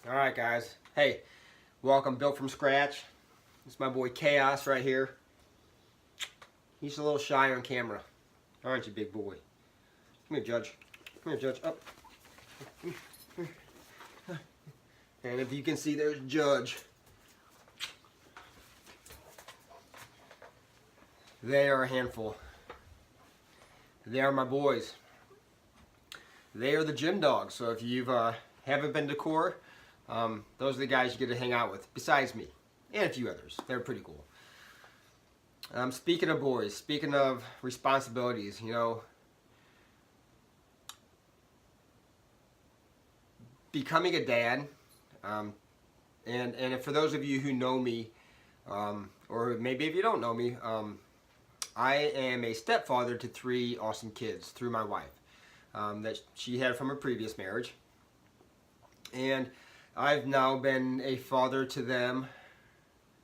Alright guys, hey, welcome, built from scratch. It's my boy Chaos right here. He's a little shy on camera, aren't you, big boy? Come here, Judge. Come here, Judge. Up. And if you can see, there's Judge. They are a handful. They are my boys. They are the gym dogs. So if you haven't been to Core, those are the guys you get to hang out with, besides me, and a few others. They're pretty cool. Speaking of boys, speaking of responsibilities, you know, becoming a dad, and for those of you who know me, or maybe if you don't know me, I am a stepfather to 3 awesome kids through my wife that she had from a previous marriage. And I've now been a father to them,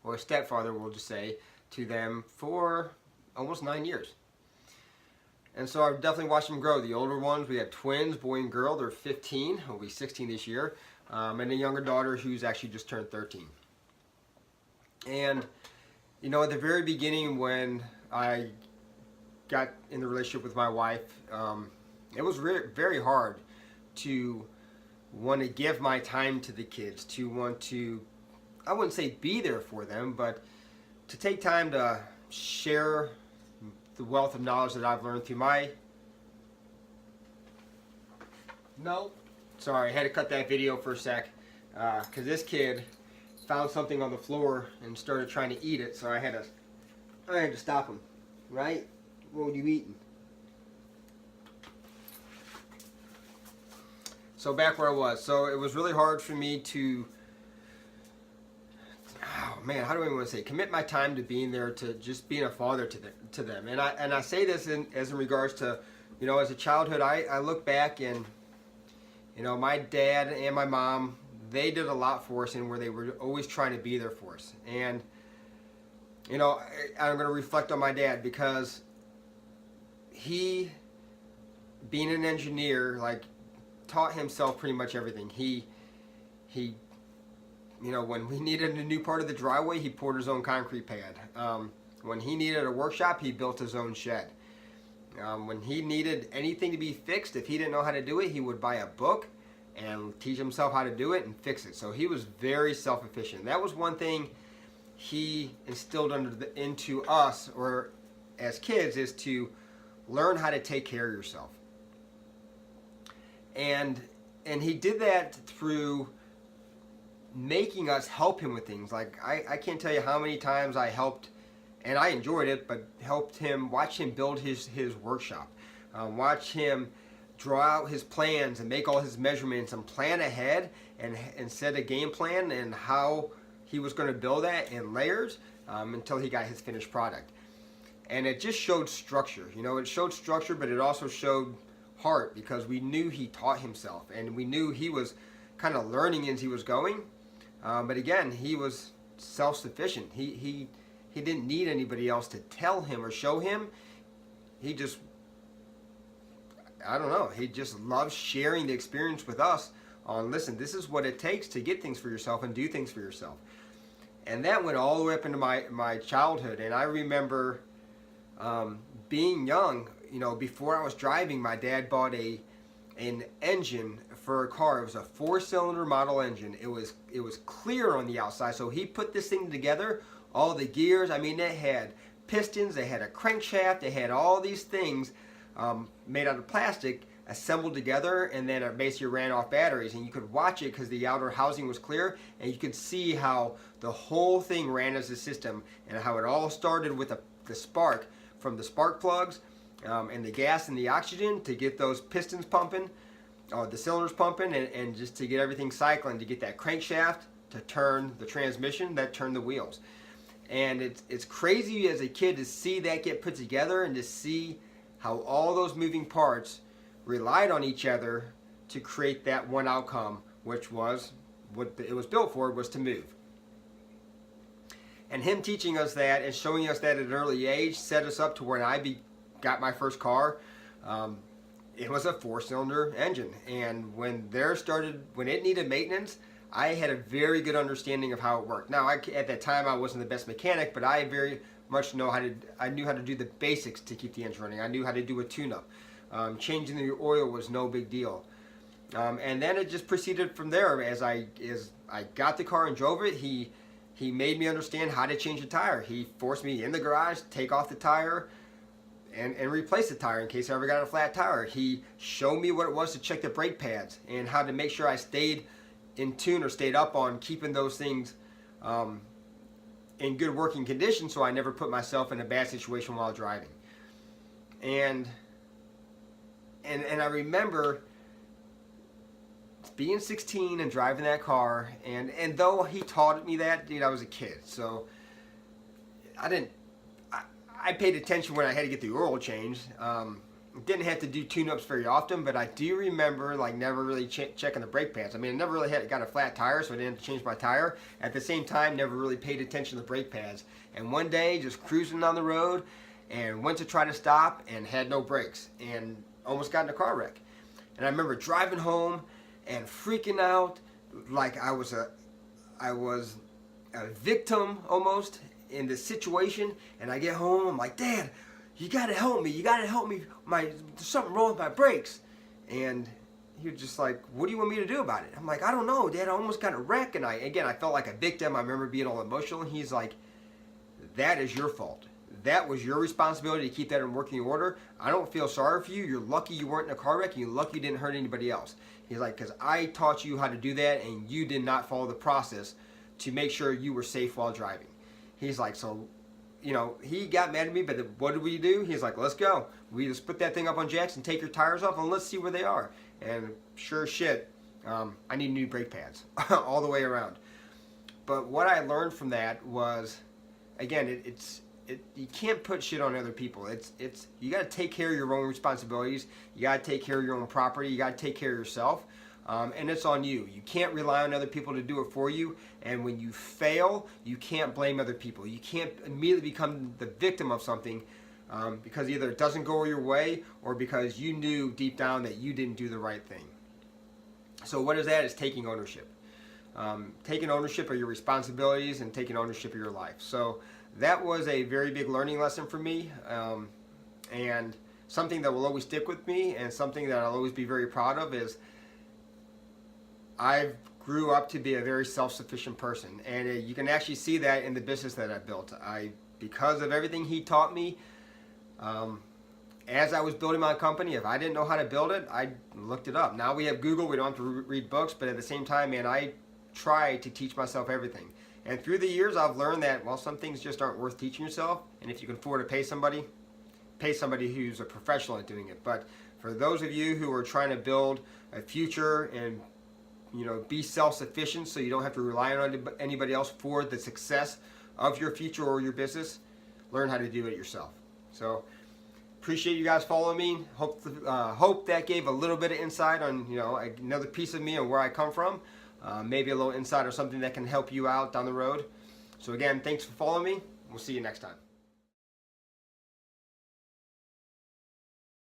or a stepfather, we'll just say, to them for almost 9 years. And so I've definitely watched them grow. The older ones, we have twins, boy and girl. They're 15, will be 16 this year, and a younger daughter who's actually just turned 13. And, you know, at the very beginning when I got in the relationship with my wife, it was very hard to want to give my time to the kids, to want to, I wouldn't say be there for them, but to take time to share the wealth of knowledge that I've learned through my... No, sorry, I had to cut that video for a sec, because this kid found something on the floor and started trying to eat it, so I had to stop him. Right? What were you eating? So back where I was. So it was really hard for me to, oh man, how do I want to say, commit my time to being there, to just being a father to them. And I say this as in regards to, you know, as a childhood, I look back and, you know, my dad and my mom, they did a lot for us, and where they were always trying to be there for us. And, you know, I'm going to reflect on my dad, because he, being an engineer, like, taught himself pretty much everything. He, you know, when we needed a new part of the driveway, he poured his own concrete pad. When he needed a workshop, he built his own shed. When he needed anything to be fixed, if he didn't know how to do it, he would buy a book and teach himself how to do it and fix it. So he was very self-efficient. That was one thing he instilled into us, or as kids, is to learn how to take care of yourself. And he did that through making us help him with things. Like, I can't tell you how many times I helped, and I enjoyed it, but helped him, watch him build his workshop, watch him draw out his plans and make all his measurements and plan ahead and set a game plan and how he was going to build that in layers until he got his finished product. And it just showed structure. You know, it showed structure, but it also showed heart, because we knew he taught himself, and we knew he was kind of learning as he was going. But again, he was self-sufficient. He didn't need anybody else to tell him or show him. He just, I don't know, he just loves sharing the experience with us on, listen, this is what it takes to get things for yourself and do things for yourself. And that went all the way up into my childhood. And I remember being young, you know, before I was driving, my dad bought an engine for a car. It was a 4-cylinder model engine. It was clear on the outside. So he put this thing together, all the gears. I mean, it had pistons, they had a crankshaft, they had all these things made out of plastic assembled together, and then it basically ran off batteries. And you could watch it because the outer housing was clear, and you could see how the whole thing ran as a system, and how it all started with the spark, from the spark plugs and the gas and the oxygen to get those pistons pumping, the cylinders pumping, and just to get everything cycling, to get that crankshaft to turn the transmission that turned the wheels. And it's crazy as a kid to see that get put together, and to see how all those moving parts relied on each other to create that one outcome, which was what it was built for, was to move. And him teaching us that and showing us that at an early age set us up to when I got my first car. It was a 4-cylinder engine, and when it needed maintenance, I had a very good understanding of how it worked. Now, at that time, I wasn't the best mechanic, but I very much know I knew how to do the basics to keep the engine running. I knew how to do a tune-up. Changing the oil was no big deal. And then it just proceeded from there. As I got the car and drove it, he made me understand how to change a tire. He forced me in the garage, take off the tire, and replace the tire in case I ever got a flat tire. He showed me what it was to check the brake pads and how to make sure I stayed in tune or stayed up on keeping those things in good working condition, so I never put myself in a bad situation while driving. And I remember being 16 and driving that car, and though he taught me that, dude, I was a kid, so I paid attention when I had to get the oil changed. Didn't have to do tune-ups very often, but I do remember like never really checking the brake pads. I mean, I never really got a flat tire, so I didn't have to change my tire. At the same time, never really paid attention to the brake pads. And one day, just cruising down the road, and went to try to stop, and had no brakes, and almost got in a car wreck. And I remember driving home and freaking out, like I was a victim almost in this situation. And I get home, I'm like, Dad, you gotta help me. You gotta help me. There's something wrong with my brakes. And he was just like, what do you want me to do about it? I'm like, I don't know, Dad. I almost got a wreck. And I felt like a victim. I remember being all emotional. And he's like, that is your fault. That was your responsibility to keep that in working order. I don't feel sorry for you. You're lucky you weren't in a car wreck. You're lucky you didn't hurt anybody else. He's like, because I taught you how to do that, and you did not follow the process to make sure you were safe while driving. He's like, so, you know, he got mad at me, but what did we do? He's like, let's go. We just put that thing up on jacks and take your tires off, and let's see where they are. And sure shit, I need new brake pads all the way around. But what I learned from that was, again, you can't put shit on other people. You got to take care of your own responsibilities. You got to take care of your own property. You got to take care of yourself. And it's on you. You can't rely on other people to do it for you. And when you fail, you can't blame other people. You can't immediately become the victim of something because either it doesn't go your way or because you knew deep down that you didn't do the right thing. So what is that? It's taking ownership. Taking ownership of your responsibilities and taking ownership of your life. So that was a very big learning lesson for me, and something that will always stick with me, and something that I'll always be very proud of is I grew up to be a very self-sufficient person, and you can actually see that in the business that I built. Because of everything he taught me, as I was building my company, if I didn't know how to build it, I looked it up. Now we have Google, we don't have to read books, but at the same time, man, I try to teach myself everything. And through the years, I've learned that, well, some things just aren't worth teaching yourself. And if you can afford to pay somebody who's a professional at doing it. But for those of you who are trying to build a future and, you know, be self-sufficient so you don't have to rely on anybody else for the success of your future or your business, learn how to do it yourself. So appreciate you guys following me. Hope that gave a little bit of insight on, you know, another piece of me and where I come from. Maybe a little insight or something that can help you out down the road. So again, thanks for following me. We'll see you next time.